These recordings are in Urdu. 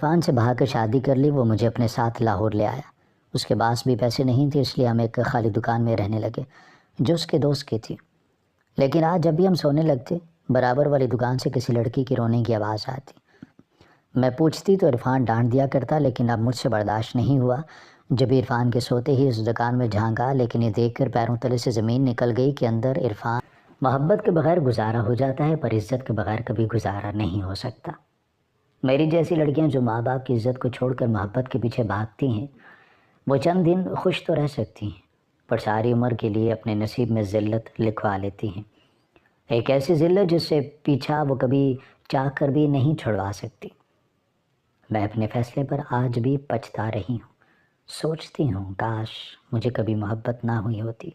عرفان سے بہا کے شادی کر لی، وہ مجھے اپنے ساتھ لاہور لے آیا۔ اس کے پاس بھی پیسے نہیں تھے، اس لیے ہم ایک خالی دکان میں رہنے لگے جو اس کے دوست کی تھی۔ لیکن آج جب بھی ہم سونے لگتے، برابر والی دکان سے کسی لڑکی کی رونے کی آواز آتی۔ میں پوچھتی تو عرفان ڈانٹ دیا کرتا، لیکن اب مجھ سے برداشت نہیں ہوا۔ جب عرفان کے سوتے ہی اس دکان میں جھانکا، لیکن یہ دیکھ کر پیروں تلے سے زمین نکل گئی کہ اندر عرفان محبت کے بغیر گزارا ہو جاتا ہے، پر عزت کے بغیر کبھی گزارا نہیں ہو سکتا۔ میری جیسی لڑکیاں جو ماں باپ کی عزت کو چھوڑ کر محبت کے پیچھے بھاگتی ہیں، وہ چند دن خوش تو رہ سکتی ہیں، پر ساری عمر کے لیے اپنے نصیب میں ذلت لکھوا لیتی ہیں۔ ایک ایسی ذلت جس سے پیچھا وہ کبھی چاہ کر بھی نہیں چھڑوا سکتی۔ میں اپنے فیصلے پر آج بھی پچھتا رہی ہوں۔ سوچتی ہوں کاش مجھے کبھی محبت نہ ہوئی ہوتی،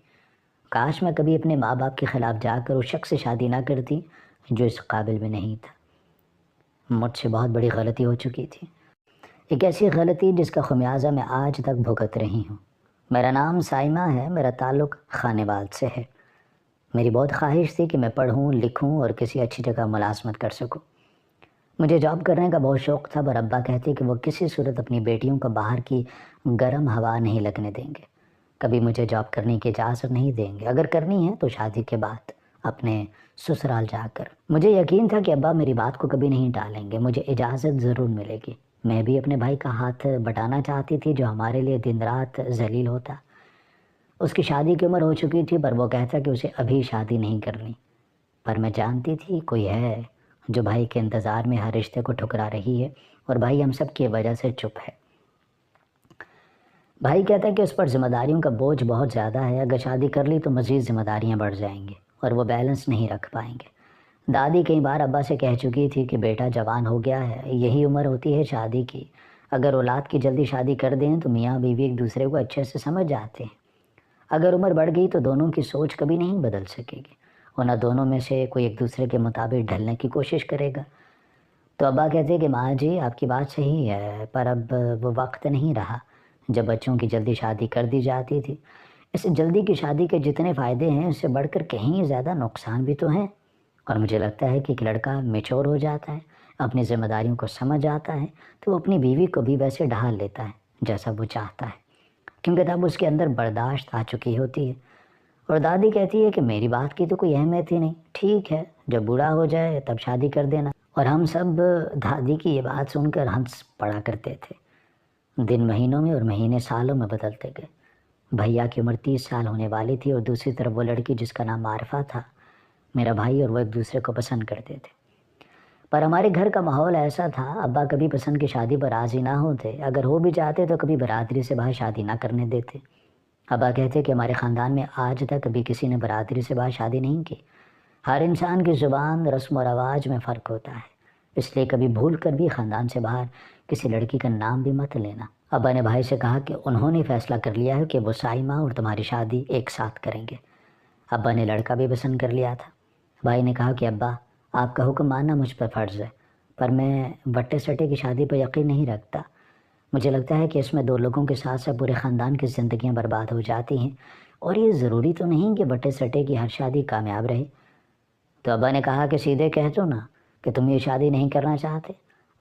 کاش میں کبھی اپنے ماں باپ کے خلاف جا کر اس شخص سے شادی نہ کرتی جو اس قابل بھی نہیں تھا۔ مجھ سے بہت بڑی غلطی ہو چکی تھی، ایک ایسی غلطی جس کا خمیازہ میں آج تک بھگت رہی ہوں۔ میرا نام سائمہ ہے، میرا تعلق خانیوال سے ہے۔ میری بہت خواہش تھی کہ میں پڑھوں، لکھوں اور کسی اچھی جگہ ملازمت کر سکوں۔ مجھے جاب کرنے کا بہت شوق تھا، پر ابا کہتے کہ وہ کسی صورت اپنی بیٹیوں کو باہر کی گرم ہوا نہیں لگنے دیں گے، کبھی مجھے جاب کرنے کی اجازت نہیں دیں گے، اگر کرنی ہے تو شادی کے بعد اپنے سسرال جا کر۔ مجھے یقین تھا کہ ابا میری بات کو کبھی نہیں ٹالیں گے، مجھے اجازت ضرور ملے گی۔ میں بھی اپنے بھائی کا ہاتھ بٹانا چاہتی تھی جو ہمارے لیے دن رات ذلیل ہوتا۔ اس کی شادی کی عمر ہو چکی تھی، پر وہ کہتا کہ اسے ابھی شادی نہیں کرنی، پر میں جانتی تھی کوئی ہے جو بھائی کے انتظار میں ہر رشتے کو ٹھکرا رہی ہے، اور بھائی ہم سب کی وجہ سے چپ ہے۔ بھائی کہتا ہے کہ اس پر ذمہ داریوں کا بوجھ بہت زیادہ ہے، اگر شادی کر لی تو مزید ذمہ داریاں بڑھ جائیں گی اور وہ بیلنس نہیں رکھ پائیں گے۔ دادی کئی بار ابا سے کہہ چکی تھی کہ بیٹا جوان ہو گیا ہے، یہی عمر ہوتی ہے شادی کی، اگر اولاد کی جلدی شادی کر دیں تو میاں بیوی ایک دوسرے کو اچھے سے سمجھ جاتے ہیں، اگر عمر بڑھ گئی تو دونوں کی سوچ کبھی نہیں بدل سکے گی، اور نہ دونوں میں سے کوئی ایک دوسرے کے مطابق ڈھلنے کی کوشش کرے گا۔ تو ابا کہتے کہ ماں جی آپ کی بات صحیح ہے، پر اب وہ وقت نہیں رہا جب بچوں کی جلدی شادی کر دی جاتی تھی۔ اس جلدی کی شادی کے جتنے فائدے ہیں اس سے بڑھ کر کہیں زیادہ نقصان بھی تو ہیں، اور مجھے لگتا ہے کہ ایک لڑکا میچور ہو جاتا ہے، اپنی ذمہ داریوں کو سمجھ آتا ہے، تو وہ اپنی بیوی کو بھی ویسے ڈھال لیتا ہے جیسا وہ چاہتا ہے، کیونکہ تب اس کے اندر برداشت آ چکی ہوتی ہے۔ اور دادی کہتی ہے کہ میری بات کی تو کوئی اہمیت ہی نہیں، ٹھیک ہے جب بوڑھا ہو جائے تب شادی کر دینا۔ اور ہم سب دادی کی یہ بات سن کر ہنس پڑا کرتے تھے۔ دن مہینوں میں اور مہینے سالوں میں بدلتے گئے۔ بھیا کی عمر 30 سال ہونے والی تھی، اور دوسری طرف وہ لڑکی جس کا نام عارفہ تھا، میرا بھائی اور وہ ایک دوسرے کو پسند کرتے تھے، پر ہمارے گھر کا ماحول ایسا تھا، ابا کبھی پسند کی شادی پر راضی نہ ہوتے، اگر ہو بھی جاتے تو کبھی برادری سے باہر شادی نہ کرنے دیتے۔ ابا کہتے کہ ہمارے خاندان میں آج تک کبھی کسی نے برادری سے باہر شادی نہیں کی، ہر انسان کی زبان، رسم و رواج میں فرق ہوتا ہے، اس لیے کبھی بھول کر بھی خاندان سے باہر کسی لڑکی کا نام بھی مت لینا۔ ابا نے بھائی سے کہا کہ انہوں نے فیصلہ کر لیا ہے کہ وہ سائمہ اور تمہاری شادی ایک ساتھ کریں گے۔ ابا نے لڑکا بھی پسند کر لیا تھا۔ بھائی نے کہا کہ ابا آپ کا حکم ماننا مجھ پر فرض ہے، پر میں وٹے سٹے کی شادی پر یقین نہیں رکھتا، مجھے لگتا ہے کہ اس میں دو لوگوں کے ساتھ ساتھ پورے خاندان کی زندگیاں برباد ہو جاتی ہیں، اور یہ ضروری تو نہیں کہ وٹے سٹے کی ہر شادی کامیاب رہے۔ تو ابا نے کہا کہ سیدھے کہہ دو نا کہ تم یہ شادی نہیں کرنا چاہتے،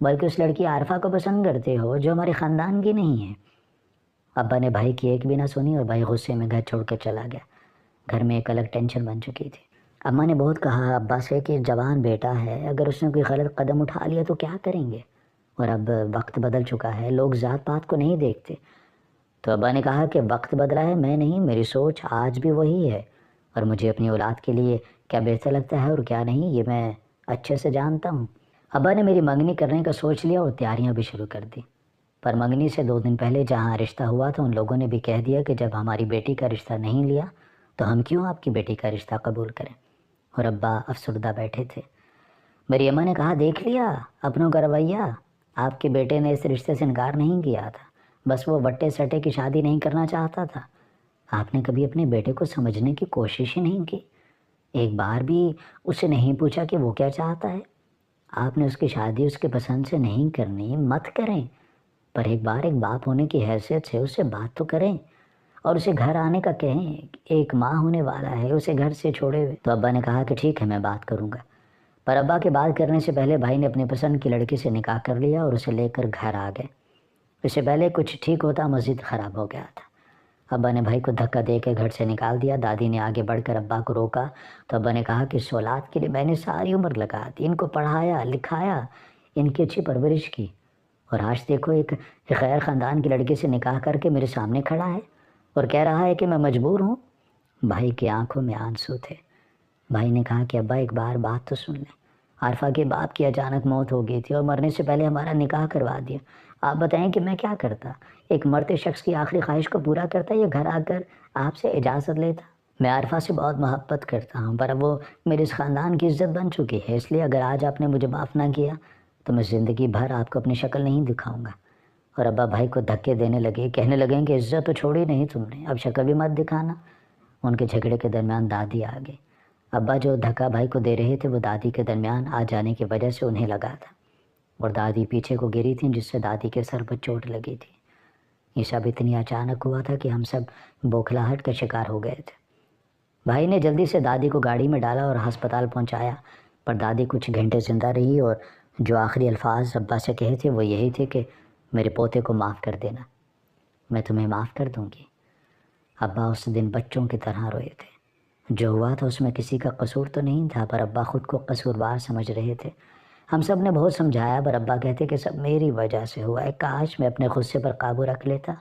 بلکہ اس لڑکی عارفہ کو پسند کرتے ہو جو ہمارے خاندان کی نہیں ہے۔ ابا نے بھائی کی ایک بھی نہ سنی، اور بھائی غصے میں گھر چھوڑ کر چلا گیا۔ گھر میں ایک الگ ٹینشن بن چکی تھی۔ اماں نے بہت کہا ابا سے کہ جوان بیٹا ہے، اگر اس نے کوئی غلط قدم اٹھا لیا تو کیا کریں گے، اور اب وقت بدل چکا ہے، لوگ ذات پات کو نہیں دیکھتے۔ تو ابا نے کہا کہ وقت بدلا ہے میں نہیں، میری سوچ آج بھی وہی ہے، اور مجھے اپنی اولاد کے لیے کیا بہتر لگتا ہے اور کیا نہیں یہ میں اچھے سے جانتا ہوں۔ ابا نے میری منگنی کرنے کا سوچ لیا اور تیاریاں بھی شروع کر دی، پر منگنی سے 2 دن پہلے جہاں رشتہ ہوا تھا ان لوگوں نے بھی کہہ دیا کہ جب ہماری بیٹی کا رشتہ نہیں لیا تو ہم کیوں آپ کی بیٹی کا رشتہ قبول کریں، اور ابا افسردہ بیٹھے تھے۔ میری اماں نے کہا دیکھ لیا اپنوں کا رویہ، آپ کے بیٹے نے اس رشتے سے انکار نہیں کیا تھا، بس وہ وٹے سٹے کی شادی نہیں کرنا چاہتا تھا، آپ نے کبھی اپنے بیٹے کو سمجھنے کی کوشش ہی نہیں کی، ایک بار بھی اسے نہیں پوچھا کہ وہ کیا چاہتا ہے۔ آپ نے اس کی شادی اس کے پسند سے نہیں کرنی، مت کریں، پر ایک بار ایک باپ ہونے کی حیثیت سے اس سے بات تو کریں، اور اسے گھر آنے کا کہیں، ایک ماہ ہونے والا ہے اسے گھر سے چھوڑے ہوئے۔ تو ابا نے کہا کہ ٹھیک ہے میں بات کروں گا، پر ابا کے بات کرنے سے پہلے بھائی نے اپنی پسند کی لڑکی سے نکاح کر لیا اور اسے لے کر گھر آ گئے۔ اس سے پہلے کچھ ٹھیک ہوتا مزید خراب ہو گیا تھا۔ ابا نے بھائی کو دھکا دے کے گھر سے نکال دیا۔ دادی نے آگے بڑھ کر ابا کو روکا تو ابا نے کہا کہ اس اولاد کے لیے میں نے ساری عمر لگا دی، ان کو پڑھایا لکھایا، ان کی اچھی پرورش کی، اور آج دیکھو ایک غیر خاندان کی لڑکی سے نکاح کر کے میرے سامنے کھڑا ہے اور کہہ رہا ہے کہ میں مجبور ہوں۔ بھائی کی آنکھوں میں آنسو تھے۔ بھائی نے کہا کہ ابا ایک بار بات تو سن لیں، عارفہ کے باپ کی اچانک موت ہو گئی تھی اور مرنے سے پہلے ہمارا نکاح کروا دیا۔ آپ بتائیں کہ میں کیا کرتا؟ ایک مرتے شخص کی آخری خواہش کو پورا کرتا یا گھر آ کر آپ سے اجازت لیتا؟ میں عارفہ سے بہت محبت کرتا ہوں، پر اب وہ میرے اس خاندان کی عزت بن چکی ہے، اس لیے اگر آج آپ نے مجھے معاف نہ کیا تو میں زندگی بھر آپ کو اپنی شکل نہیں دکھاؤں گا۔ اور ابا بھائی کو دھکے دینے لگے، کہنے لگے کہ عزت تو چھوڑی نہیں تم نے، اب شکل بھی مت دکھانا۔ ان کے جھگڑے کے درمیان دادی آ گئی۔ ابا جو دھکا بھائی کو دے رہے تھے وہ دادی کے درمیان آ جانے کی وجہ سے انہیں لگا تھا، اور دادی پیچھے کو گری تھیں جس سے دادی کے سر پر چوٹ لگی تھی۔ یہ سب اتنی اچانک ہوا تھا کہ ہم سب بوکھلاہٹ کا شکار ہو گئے تھے۔ بھائی نے جلدی سے دادی کو گاڑی میں ڈالا اور ہسپتال پہنچایا، پر دادی کچھ گھنٹے زندہ رہی اور جو آخری الفاظ ابا سے کہے تھے وہ یہی تھے کہ میرے پوتے کو معاف کر دینا، میں تمہیں معاف کر دوں گی۔ ابا اس دن بچوں کی طرح روئے تھے۔ جو ہوا تھا اس میں کسی کا قصور تو نہیں تھا، پر ابا خود کو قصوروار سمجھ رہے تھے۔ ہم سب نے بہت سمجھایا پر ابا کہتے کہ سب میری وجہ سے ہوا ہے، کاش میں اپنے غصے پر قابو رکھ لیتا،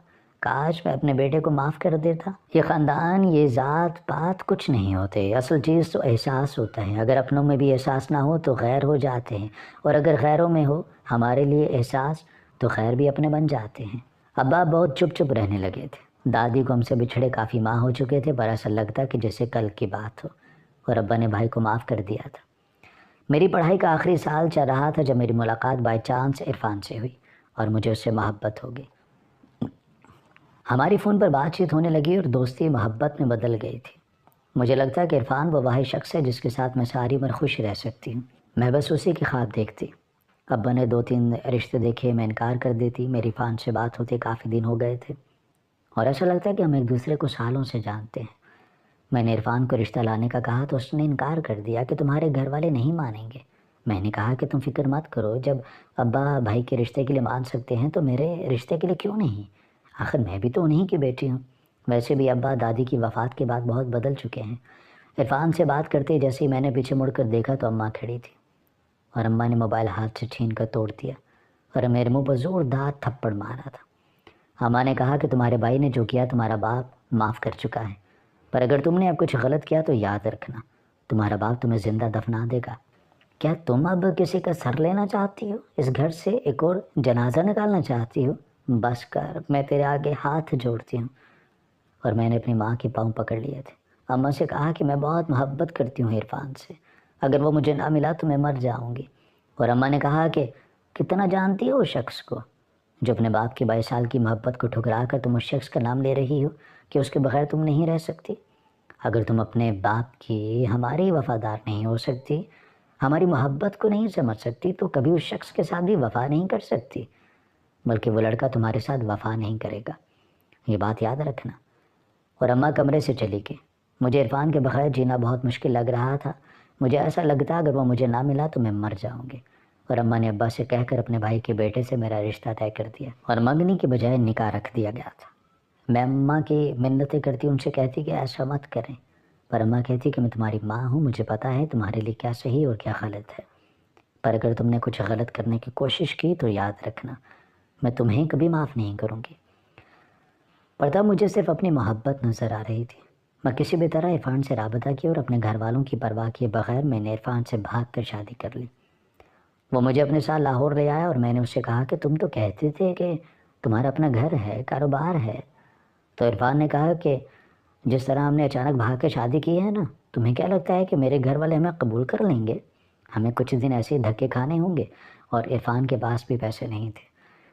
کاش میں اپنے بیٹے کو معاف کر دیتا۔ یہ خاندان، یہ ذات پات کچھ نہیں ہوتے، اصل چیز تو احساس ہوتا ہے۔ اگر اپنوں میں بھی احساس نہ ہو تو غیر ہو جاتے ہیں، اور اگر غیروں میں ہو ہمارے لیے احساس تو خیر بھی اپنے بن جاتے ہیں۔ ابا بہت چپ چپ رہنے لگے تھے۔ دادی کو ہم سے بچھڑے کافی ماہ ہو چکے تھے، پر ایسا لگتا کہ جیسے کل کی بات ہو، اور ابا نے بھائی کو معاف کر دیا تھا۔ میری پڑھائی کا آخری سال چل رہا تھا جب میری ملاقات بائی چانس عرفان سے ہوئی اور مجھے اس سے محبت ہو گئی۔ ہماری فون پر بات چیت ہونے لگی اور دوستی محبت میں بدل گئی تھی۔ مجھے لگتا کہ عرفان وہ واحد شخص ہے جس کے ساتھ میں ساری عمر خوش رہ سکتی ہوں۔ میں بس اسی کی خواب دیکھتی۔ ابا نے 2-3 رشتے دیکھے، میں انکار کر دیتی۔ میری عرفان سے بات ہوتے کافی دن ہو گئے تھے اور ایسا لگتا ہے کہ ہم ایک دوسرے کو سالوں سے جانتے ہیں۔ میں نے عرفان کو رشتہ لانے کا کہا تو اس نے انکار کر دیا کہ تمہارے گھر والے نہیں مانیں گے۔ میں نے کہا کہ تم فکر مت کرو، جب ابا بھائی کے رشتے کے لیے مان سکتے ہیں تو میرے رشتے کے لیے کیوں نہیں؟ آخر میں بھی تو انہیں کی بیٹی ہوں۔ ویسے بھی ابا دادی کی وفات کے بعد بہت بدل چکے ہیں۔ عرفان سے بات کرتے جیسے ہی میں نے پیچھے مڑ کر دیکھا تو اماں کھڑی تھی، اور اماں نے موبائل ہاتھ سے چھین کر توڑ دیا اور میرے منہ پر زوردار تھپڑ مارا تھا۔ اماں نے کہا کہ تمہارے بھائی نے جو کیا تمہارا باپ معاف کر چکا ہے، پر اگر تم نے اب کچھ غلط کیا تو یاد رکھنا تمہارا باپ تمہیں زندہ دفنا دے گا۔ کیا تم اب کسی کا سر لینا چاہتی ہو؟ اس گھر سے ایک اور جنازہ نکالنا چاہتی ہو؟ بس کر، میں تیرے آگے ہاتھ جوڑتی ہوں۔ اور میں نے اپنی ماں کے پاؤں پکڑ لیے تھے۔ اماں سے کہا کہ میں بہت محبت کرتی ہوں عرفان سے، اگر وہ مجھے نہ ملا تو میں مر جاؤں گی۔ اور اماں نے کہا کہ کتنا جانتی ہو اس شخص کو جو اپنے باپ کی 22 سال کی محبت کو ٹھکرا کر تم اس شخص کا نام لے رہی ہو کہ اس کے بغیر تم نہیں رہ سکتی؟ اگر تم اپنے باپ کی ہماری وفادار نہیں ہو سکتی، ہماری محبت کو نہیں سمجھ سکتی، تو کبھی اس شخص کے ساتھ بھی وفا نہیں کر سکتی، بلکہ وہ لڑکا تمہارے ساتھ وفا نہیں کرے گا، یہ بات یاد رکھنا۔ اور اماں کمرے سے چلی گئی۔ مجھے عرفان کے بغیر جینا بہت مشکل لگ رہا تھا۔ مجھے ایسا لگتا اگر وہ مجھے نہ ملا تو میں مر جاؤں گی۔ اور اماں نے ابا سے کہہ کر اپنے بھائی کے بیٹے سے میرا رشتہ طے کر دیا اور منگنی کے بجائے نکاح رکھ دیا گیا تھا۔ میں اماں کی منتیں کرتی، ان سے کہتی کہ ایسا مت کریں، پر اماں کہتی کہ میں تمہاری ماں ہوں، مجھے پتہ ہے تمہارے لیے کیا صحیح اور کیا غلط ہے، پر اگر تم نے کچھ غلط کرنے کی کوشش کی تو یاد رکھنا میں تمہیں کبھی معاف نہیں کروں گی۔ پر تب مجھے صرف اپنی محبت نظر آ رہی تھی۔ میں کسی بھی طرح عرفان سے رابطہ کیا اور اپنے گھر والوں کی پرواہ کیے بغیر میں نے عرفان سے بھاگ کر شادی کر لی۔ وہ مجھے اپنے ساتھ لاہور لے آیا اور میں نے اس سے کہا کہ تم تو کہتے تھے کہ تمہارا اپنا گھر ہے، کاروبار ہے۔ تو عرفان نے کہا کہ جس طرح ہم نے اچانک بھاگ کے شادی کی ہے نا، تمہیں کیا لگتا ہے کہ میرے گھر والے ہمیں قبول کر لیں گے؟ ہمیں کچھ دن ایسے ہی دھکے کھانے ہوں گے، اور عرفان کے پاس بھی پیسے نہیں تھے،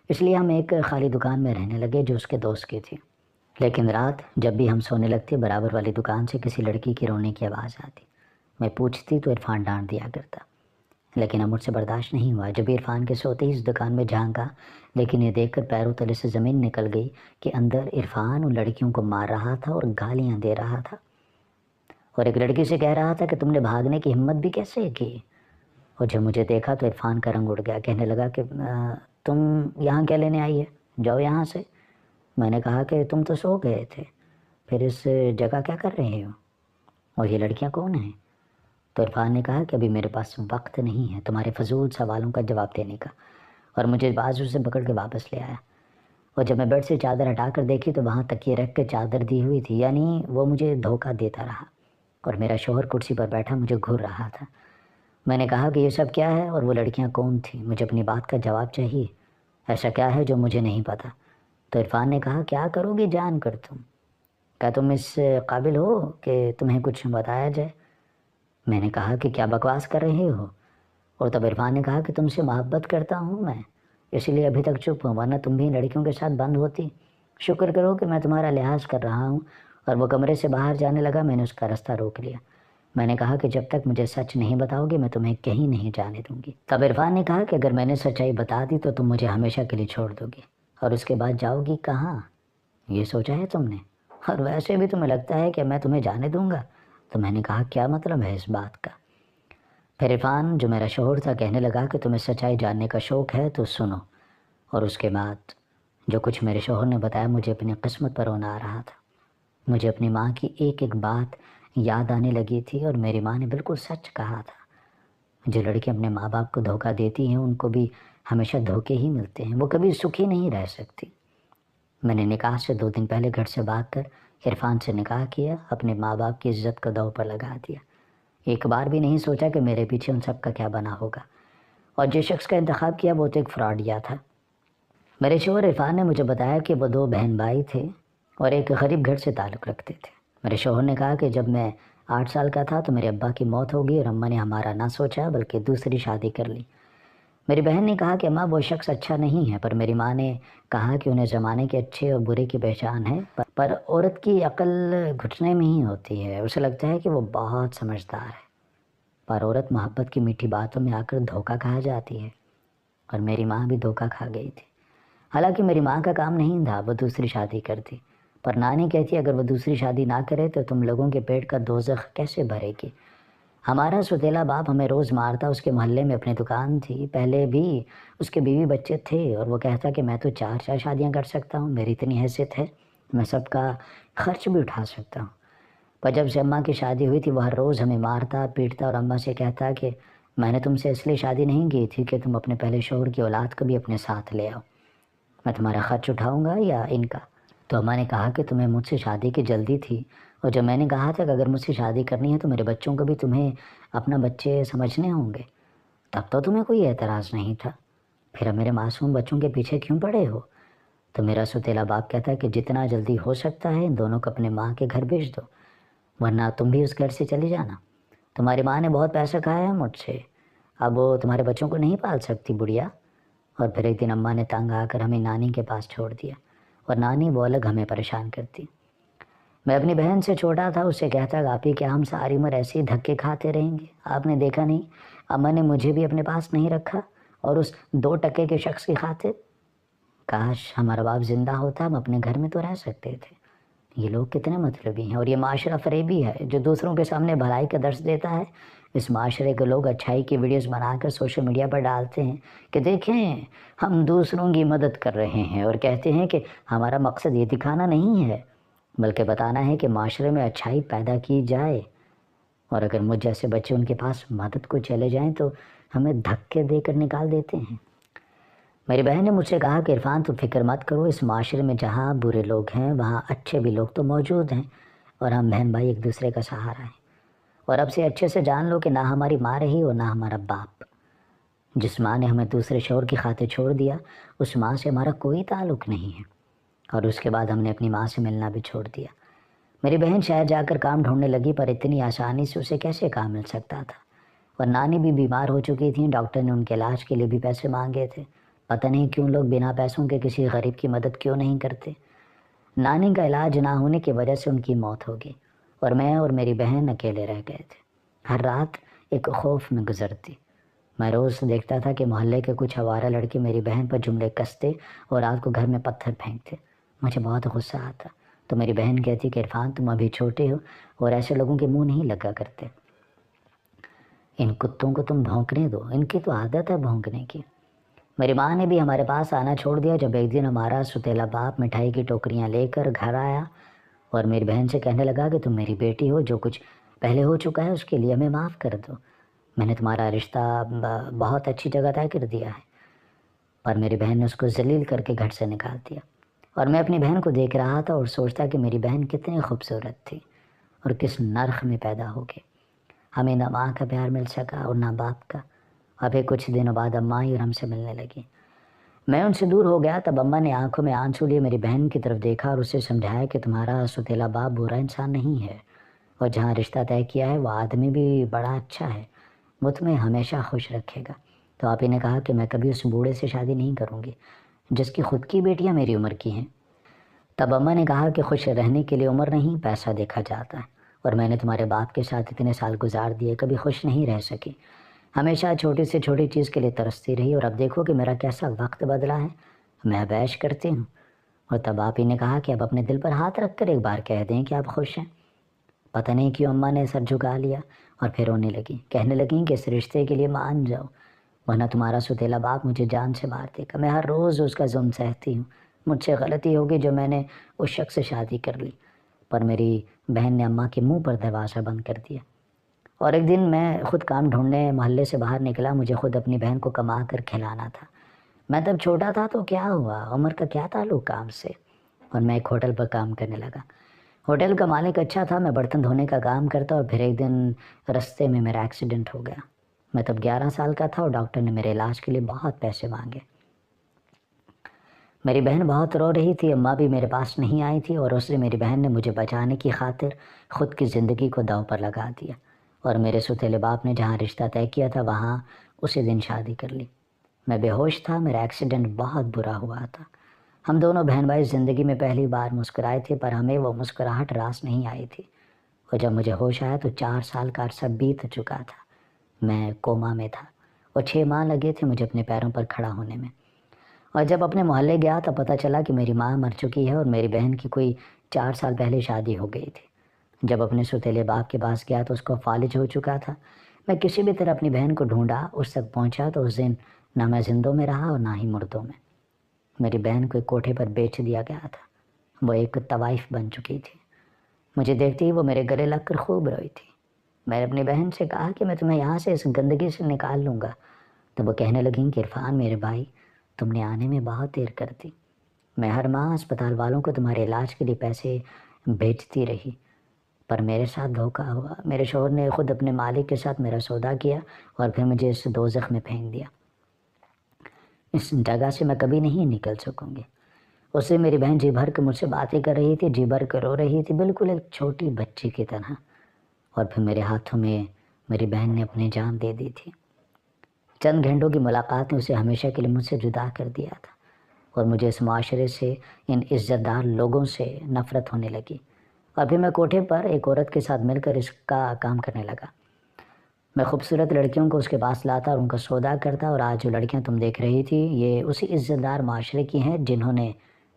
اس لیے ہم ایک خالی دکان میں رہنے لگے جو اس کے دوست کی تھی۔ لیکن رات جب بھی ہم سونے لگتے برابر والی دکان سے کسی لڑکی کی رونے کی آواز آتی۔ میں پوچھتی تو عرفان ڈانٹ دیا کرتا، لیکن اب مجھ سے برداشت نہیں ہوا۔ جب عرفان کے سوتے ہی اس دکان میں جھانکا، لیکن یہ دیکھ کر پیروں تلے سے زمین نکل گئی کہ اندر عرفان ان لڑکیوں کو مار رہا تھا اور گالیاں دے رہا تھا، اور ایک لڑکی سے کہہ رہا تھا کہ تم نے بھاگنے کی ہمت بھی کیسے کی؟ اور جب مجھے دیکھا تو عرفان کا رنگ اڑ گیا، کہنے لگا کہ تم یہاں کیا لینے آئی ہے، جاؤ یہاں سے۔ میں نے کہا کہ تم تو سو گئے تھے، پھر اس جگہ کیا کر رہے ہو، اور یہ لڑکیاں کون ہیں؟ تو عرفان نے کہا کہ ابھی میرے پاس وقت نہیں ہے تمہارے فضول سوالوں کا جواب دینے کا، اور مجھے بازو سے پکڑ کے واپس لے آیا۔ اور جب میں بیڈ سے چادر ہٹا کر دیکھی تو وہاں تکیے رکھ کے چادر دی ہوئی تھی، یعنی وہ مجھے دھوکہ دیتا رہا، اور میرا شوہر کرسی پر بیٹھا مجھے گھور رہا تھا۔ میں نے کہا کہ یہ سب کیا ہے اور وہ لڑکیاں کون تھیں، مجھے اپنی بات کا جواب چاہیے، ایسا کیا ہے جو مجھے نہیں پتہ۔ تو عرفان نے کہا کیا کرو گی جان کر تم، کیا تم اس قابل ہو کہ تمہیں کچھ بتایا جائے؟ میں نے کہا کہ کیا بکواس کر رہے ہو، اور تب عرفان نے کہا کہ تم سے محبت کرتا ہوں میں، اسی لیے ابھی تک چپ ہوں، ورنہ تم بھی لڑکیوں کے ساتھ بند ہوتی۔ شکر کرو کہ میں تمہارا لحاظ کر رہا ہوں۔ اور وہ کمرے سے باہر جانے لگا، میں نے اس کا راستہ روک لیا۔ میں نے کہا کہ جب تک مجھے سچ نہیں بتاؤ گے میں تمہیں کہیں نہیں جانے دوں گی۔ تب عرفان نے کہا کہ اگر میں نے سچائی بتا دی تو تم مجھے ہمیشہ کے لیے چھوڑ دو گی، اور اس کے بعد جاؤ گی کہاں، یہ سوچا ہے تم نے؟ اور ویسے بھی تمہیں لگتا ہے کہ میں تمہیں جانے دوں گا؟ تو میں نے کہا کیا مطلب ہے اس بات کا؟ پھر عرفان جو میرا شوہر تھا کہنے لگا کہ تمہیں سچائی جاننے کا شوق ہے تو سنو۔ اور اس کے بعد جو کچھ میرے شوہر نے بتایا مجھے اپنی قسمت پر رونا آ رہا تھا۔ مجھے اپنی ماں کی ایک ایک بات یاد آنے لگی تھی، اور میری ماں نے بالکل سچ کہا تھا، جو لڑکی اپنے ماں باپ کو دھوکہ دیتی ہیں ان کو بھی ہمیشہ دھوکے ہی ملتے ہیں، وہ کبھی سکھی نہیں رہ سکتی۔ میں نے نکاح سے 2 دن پہلے گھر سے بھاگ کر عرفان سے نکاح کیا، اپنے ماں باپ کی عزت کو داؤ پر لگا دیا۔ ایک بار بھی نہیں سوچا کہ میرے پیچھے ان سب کا کیا بنا ہوگا، اور جس شخص کا انتخاب کیا وہ تو ایک فراڈیا تھا۔ میرے شوہر عرفان نے مجھے بتایا کہ وہ 2 بہن بھائی تھے اور ایک غریب گھر سے تعلق رکھتے تھے۔ میرے شوہر نے کہا کہ جب میں 8 سال کا تھا تو میرے ابا کی موت ہو گئی اور اماں نے ہمارا نہ سوچا بلکہ دوسری شادی کر لی۔ میری بہن نے کہا کہ اماں وہ شخص اچھا نہیں ہے، پر میری ماں نے کہا کہ انہیں زمانے کے اچھے اور برے کی پہچان ہے، پر عورت کی عقل گھٹنے میں ہی ہوتی ہے، اسے لگتا ہے کہ وہ بہت سمجھدار ہے، پر عورت محبت کی میٹھی باتوں میں آ کر دھوکہ کھا جاتی ہے، اور میری ماں بھی دھوکہ کھا گئی تھی۔ حالانکہ میری ماں کا کام نہیں تھا وہ دوسری شادی کرتی، پر نانی کہتی اگر وہ دوسری شادی نہ کرے تو تم لوگوں کے پیٹ کا دوزخ کیسے بھرے گی۔ ہمارا سوتیلا باپ ہمیں روز مارتا، اس کے محلے میں اپنی دکان تھی، پہلے بھی اس کے بیوی بچے تھے، اور وہ کہتا کہ میں تو 4 شادیاں کر سکتا ہوں، میری اتنی حیثیت ہے، میں سب کا خرچ بھی اٹھا سکتا ہوں۔ پر جب سے اماں کی شادی ہوئی تھی وہ ہر روز ہمیں مارتا پیٹتا، اور اماں سے کہتا کہ میں نے تم سے اس لیے شادی نہیں کی تھی کہ تم اپنے پہلے شوہر کی اولاد کو بھی اپنے ساتھ لے آؤ، میں تمہارا خرچ اٹھاؤں گا یا ان کا۔ تو اماں نے کہا کہ تمہیں مجھ سے شادی کی جلدی تھی، اور جب میں نے کہا تھا کہ اگر مجھ سے شادی کرنی ہے تو میرے بچوں کو بھی تمہیں اپنا بچے سمجھنے ہوں گے، تب تو تمہیں کوئی اعتراض نہیں تھا، پھر اب میرے معصوم بچوں کے پیچھے کیوں پڑے ہو؟ تو میرا سوتیلا باپ کہتا ہے کہ جتنا جلدی ہو سکتا ہے ان دونوں کو اپنے ماں کے گھر بھیج دو، ورنہ تم بھی اس گھر سے چلی جانا، تمہاری ماں نے بہت پیسہ کھایا ہے مجھ سے، اب وہ تمہارے بچوں کو نہیں پال سکتی بڑھیا۔ اور پھر ایک دن اماں نے تنگ آ کر ہمیں نانی کے پاس چھوڑ دیا، اور نانی وہ الگ ہمیں پریشان کرتی۔ میں اپنی بہن سے چھوٹا تھا، اس سے کہتا کہ آپ ہی کیا ہم ساری عمر ایسے ہی دھکے کھاتے رہیں گے؟ آپ نے دیکھا نہیں اماں نے مجھے بھی اپنے پاس نہیں رکھا، اور اس 2 ٹکے کے شخص کی خاطر؟ کاش ہمارا باپ زندہ ہوتا، ہم اپنے گھر میں تو رہ سکتے تھے۔ یہ لوگ کتنے مطلبی ہیں، اور یہ معاشرہ فریبی ہے جو دوسروں کے سامنے بھلائی کا درس دیتا ہے۔ اس معاشرے کے لوگ اچھائی کی ویڈیوز بنا کر سوشل میڈیا پر ڈالتے ہیں کہ دیکھیں ہم دوسروں کی مدد کر رہے ہیں، اور کہتے ہیں کہ ہمارا مقصد یہ دکھانا نہیں ہے بلکہ بتانا ہے کہ معاشرے میں اچھائی پیدا کی جائے، اور اگر مجھ جیسے بچے ان کے پاس مدد کو چلے جائیں تو ہمیں دھکے دے کر نکال دیتے ہیں۔ میری بہن نے مجھ سے کہا کہ عرفان تو فکر مت کرو، اس معاشرے میں جہاں برے لوگ ہیں وہاں اچھے بھی لوگ تو موجود ہیں، اور ہم بہن بھائی ایک دوسرے کا سہارا ہیں، اور اب سے اچھے سے جان لو کہ نہ ہماری ماں رہی اور نہ ہمارا باپ۔ جس ماں نے ہمیں دوسرے شوہر کی خاطر چھوڑ دیا اس ماں سے ہمارا کوئی تعلق نہیں ہے، اور اس کے بعد ہم نے اپنی ماں سے ملنا بھی چھوڑ دیا۔ میری بہن شہر جا کر کام ڈھونڈنے لگی، پر اتنی آسانی سے اسے کیسے کام مل سکتا تھا، اور نانی بھی بیمار ہو چکی تھیں، ڈاکٹر نے ان کے علاج کے لیے بھی پیسے مانگے تھے، پتہ نہیں کیوں لوگ بنا پیسوں کے کسی غریب کی مدد کیوں نہیں کرتے۔ نانی کا علاج نہ ہونے کی وجہ سے ان کی موت ہو گئی، اور میں اور میری بہن اکیلے رہ گئے تھے۔ ہر رات ایک خوف میں گزرتی، میں روز دیکھتا تھا کہ محلے کے کچھ آوارہ لڑکے میری بہن پر جملے کستے اور رات کو گھر میں پتھر پھینکتے، مجھے بہت غصہ آتا، تو میری بہن کہتی کہ عرفان تم ابھی چھوٹے ہو اور ایسے لوگوں کے منہ نہیں لگا کرتے۔ ان کتوں کو تم بھونکنے دو، ان کی تو عادت ہے بھونکنے کی۔ میری ماں نے بھی ہمارے پاس آنا چھوڑ دیا جب ایک دن ہمارا ستیلا باپ مٹھائی کی ٹوکریاں لے کر گھر آیا اور میری بہن سے کہنے لگا کہ تم میری بیٹی ہو، جو کچھ پہلے ہو چکا ہے اس کے لیے ہمیں معاف کر دو، میں نے تمہارا رشتہ بہت اچھی جگہ طے کر دیا ہے۔ پر میری بہن نے اس کو ذلیل کر کے گھر سے نکال دیا، اور میں اپنی بہن کو دیکھ رہا تھا اور سوچتا کہ میری بہن کتنی خوبصورت تھی اور کس نرخ میں پیدا ہو گئی۔ ہمیں نہ ماں کا پیار مل سکا اور نہ باپ کا۔ ابھی کچھ دنوں بعد اماں ہی اور ہم سے ملنے لگی۔ میں ان سے دور ہو گیا تب اماں نے آنکھوں میں آنسو لیے میری بہن کی طرف دیکھا اور اسے سمجھایا کہ تمہارا ستیلا باپ برا انسان نہیں ہے، اور جہاں رشتہ طے کیا ہے وہ آدمی بھی بڑا اچھا ہے، وہ تمہیں ہمیشہ خوش رکھے گا۔ تو آپ ہی نے کہا کہ میں کبھی اس بوڑھے سے شادی نہیں کروں گی جس کی خود کی بیٹیاں میری عمر کی ہیں۔ تب اماں نے کہا کہ خوش رہنے کے لیے عمر نہیں پیسہ دیکھا جاتا ہے، اور میں نے تمہارے باپ کے ساتھ اتنے سال گزار دیے، کبھی خوش نہیں رہ سکی، ہمیشہ چھوٹی سے چھوٹی چیز کے لیے ترستی رہی، اور اب دیکھو کہ میرا کیسا وقت بدلا ہے، میں بیش کرتی ہوں۔ اور تب آپ ہی نے کہا کہ اب اپنے دل پر ہاتھ رکھ کر ایک بار کہہ دیں کہ آپ خوش ہیں۔ پتہ نہیں کیوں اماں نے سر جھکا لیا اور پھر رونے لگی، کہنے لگیں کہ اس رشتے کے لیے مان جاؤ، ورنہ تمہارا ستیلا باپ مجھے جان سے مار دے گا۔ میں ہر روز اس کا ظلم سہتی ہوں، مجھ سے غلطی ہوگی جو میں نے اس شخص سے شادی کر لی۔ پر میری بہن نے اماں کے منہ پر دروازہ بند کر دیا، اور ایک دن میں خود کام ڈھونڈنے محلے سے باہر نکلا، مجھے خود اپنی بہن کو کما کر کھلانا تھا۔ میں تب چھوٹا تھا تو کیا ہوا، عمر کا کیا تعلق کام سے، اور میں ایک ہوٹل پر کام کرنے لگا۔ ہوٹل کا مالک اچھا تھا، میں برتن دھونے کا کام کرتا، اور پھر ایک دن رستے میں میرا ایکسیڈنٹ ہو گیا۔ میں تب 11 سال کا تھا اور ڈاکٹر نے میرے علاج کے لیے بہت پیسے مانگے۔ میری بہن بہت رو رہی تھی، اماں بھی میرے پاس نہیں آئی تھی، اور اس سے میری بہن نے مجھے بچانے کی خاطر خود کی زندگی کو داؤ پر لگا دیا، اور میرے ستیلے باپ نے جہاں رشتہ طے کیا تھا وہاں اسی دن شادی کر لی۔ میں بے ہوش تھا، میرا ایکسیڈنٹ بہت برا ہوا تھا۔ ہم دونوں بہن بھائی زندگی میں پہلی بار مسکرائے تھے، پر ہمیں وہ مسکراہٹ راس نہیں آئی تھی، اور جب مجھے ہوش آیا تو 4 سال کا عرصہ بیت چکا تھا، میں کوما میں تھا، اور 6 ماہ لگے تھے مجھے اپنے پیروں پر کھڑا ہونے میں۔ اور جب اپنے محلے گیا تو پتہ چلا کہ میری ماں مر چکی ہے اور میری بہن کی کوئی 4 سال پہلے شادی ہو گئی تھی۔ جب اپنے ستیلے باپ کے پاس گیا تو اس کو فالج ہو چکا تھا۔ میں کسی بھی طرح اپنی بہن کو ڈھونڈا، اس تک پہنچا تو اس دن نہ میں زندوں میں رہا اور نہ ہی مردوں میں۔ میری بہن کو ایک کوٹھے پر بیچ دیا گیا تھا، وہ ایک طوائف بن چکی تھی۔ مجھے دیکھتے ہی وہ میرے گلے لگ کر خوب روئی تھی۔ میں نے اپنی بہن سے کہا کہ میں تمہیں یہاں سے اس گندگی سے نکال لوں گا، تو وہ کہنے لگیں کہ عرفان میرے بھائی، تم نے آنے میں بہت دیر کر دی، میں ہر ماہ اسپتال والوں کو تمہارے علاج کے لیے پیسے بھیجتی رہی، پر میرے ساتھ دھوکہ ہوا۔ میرے شوہر نے خود اپنے مالک کے ساتھ میرا سودا کیا اور پھر مجھے اس دوزخ میں پھینک دیا۔ اس جگہ سے میں کبھی نہیں نکل سکوں گی۔ اس سے میری بہن جی بھر کے مجھ سے باتیں کر رہی تھی، جی بھر کے رو رہی تھی، بالکل ایک چھوٹی بچی کی طرح، اور پھر میرے ہاتھوں میں میری بہن نے اپنی جان دے دی تھی۔ چند گھنٹوں کی ملاقات نے اسے ہمیشہ کے لیے مجھ سے جدا کر دیا تھا، اور مجھے اس معاشرے سے، ان عزت دار لوگوں سے نفرت ہونے لگی، اور پھر میں کوٹھے پر ایک عورت کے ساتھ مل کر اس کا کام کرنے لگا۔ میں خوبصورت لڑکیوں کو اس کے پاس لاتا اور ان کا سودا کرتا، اور آج جو لڑکیاں تم دیکھ رہی تھی یہ اسی عزت دار معاشرے کی ہیں جنہوں نے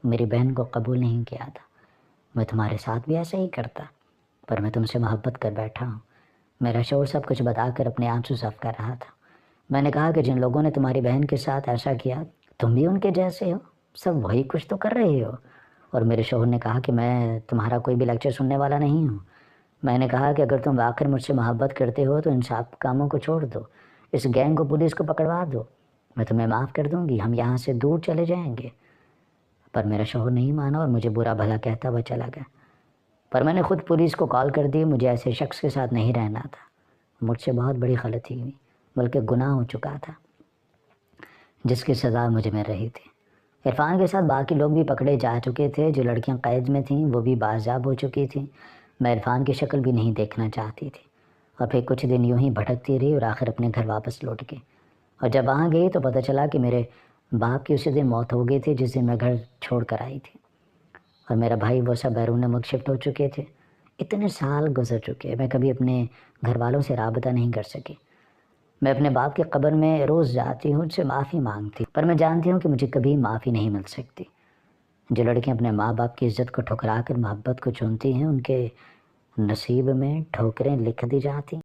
میری بہن کو قبول نہیں کیا تھا۔ میں تمہارے ساتھ بھی ایسا ہی کرتا، پر میں تم سے محبت کر بیٹھا ہوں۔ میرا شوہر سب کچھ بتا کر اپنے آنسو صاف کر رہا تھا۔ میں نے کہا کہ جن لوگوں نے تمہاری بہن کے ساتھ ایسا کیا تم بھی ان کے جیسے ہو، سب وہی کچھ تو کر رہے ہو۔ اور میرے شوہر نے کہا کہ میں تمہارا کوئی بھی لیکچر سننے والا نہیں ہوں۔ میں نے کہا کہ اگر تم واقعی مجھ سے محبت کرتے ہو تو ان سب کاموں کو چھوڑ دو، اس گینگ کو پولیس کو پکڑوا دو، میں تمہیں معاف کر دوں گی، ہم یہاں سے دور چلے جائیں گے۔ پر میرا شوہر نہیں مانا اور مجھے برا بھلا کہتا ہوا چلا گیا۔ پر میں نے خود پولیس کو کال کر دی، مجھے ایسے شخص کے ساتھ نہیں رہنا تھا، مجھ سے بہت بڑی غلطی ہوئی، بلکہ گناہ ہو چکا تھا جس کی سزا مجھے مل رہی تھی۔ عرفان کے ساتھ باقی لوگ بھی پکڑے جا چکے تھے، جو لڑکیاں قید میں تھیں وہ بھی بازیاب ہو چکی تھیں۔ میں عرفان کی شکل بھی نہیں دیکھنا چاہتی تھی، اور پھر کچھ دن یوں ہی بھٹکتی رہی اور آخر اپنے گھر واپس لوٹ گئی۔ اور جب وہاں گئی تو پتہ چلا کہ میرے باپ کی اسی دن موت ہو گئی تھی جس دن میں گھر چھوڑ کر آئی تھی، اور میرا بھائی وہ سب بیرون ملک شفٹ ہو چکے تھے۔ اتنے سال گزر چکے، میں کبھی اپنے گھر والوں سے رابطہ نہیں کر سکی۔ میں اپنے باپ کی قبر میں روز جاتی ہوں، ان سے معافی مانگتی، پر میں جانتی ہوں کہ مجھے کبھی معافی نہیں مل سکتی۔ جو لڑکیاں اپنے ماں باپ کی عزت کو ٹھکرا کر محبت کو چنتی ہیں ان کے نصیب میں ٹھوکریں لکھ دی جاتی